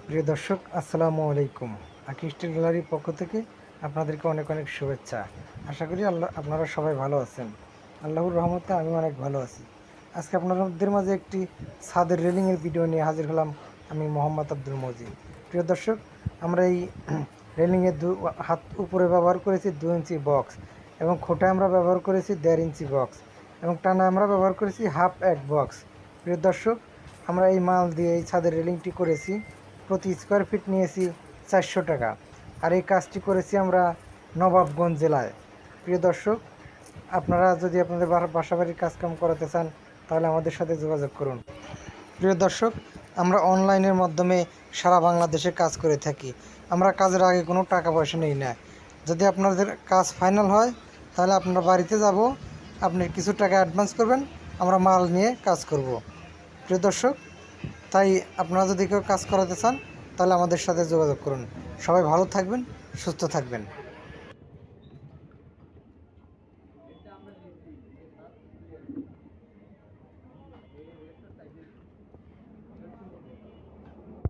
প্রিয় দর্শক, আসসালামু আলাইকুম। আকি স্টিল গ্যালারির পক্ষ থেকে আপনাদেরকে অনেক অনেক শুভেচ্ছা। আশা করি আপনারা সবাই ভালো আছেন। আল্লাহর রহমতে আমি অনেক ভালো আছি। আজকে আপনাদের মাঝে একটি ছাদের রেলিংয়ের ভিডিও নিয়ে হাজির হলাম। আমি মোহাম্মদ আব্দুল মজিদ। প্রিয় দর্শক, আমরা এই রেলিংয়ের হাত উপরে ব্যবহার করেছি 2 ইঞ্চি বক্স, এবং খোঁটে আমরা ব্যবহার করেছি 1.5 ইঞ্চি বক্স, এবং টানা আমরা ব্যবহার করেছি হাফ এক বক্স। প্রিয় দর্শক, আমরা এই মাল দিয়ে এই ছাদের রেলিংটি করেছি। প্রতি স্কোয়ার ফিট নিয়েছি 400 টাকা। আর এই কাজটি করেছি আমরা নবাবগঞ্জ জেলায়। প্রিয় দর্শক, আপনারা যদি আপনাদের বাসাবাড়ির কাজকাম করাতে চান তাহলে আমাদের সাথে যোগাযোগ করুন। প্রিয় দর্শক, আমরা অনলাইনের মাধ্যমে সারা বাংলাদেশে কাজ করে থাকি। আমরা কাজের আগে কোনো টাকা পয়সা নেই না। যদি আপনাদের কাজ ফাইনাল হয় তাহলে আপনার বাড়িতে যাব, আপনি কিছু টাকা অ্যাডভান্স করবেন, আমরা মাল নিয়ে কাজ করব। প্রিয় দর্শক, তাই আপনারা যদি কেউ কাজ করাতে চান তাহলে আমাদের সাথে যোগাযোগ করুন। সবাই ভালো থাকবেন, সুস্থ থাকবেন।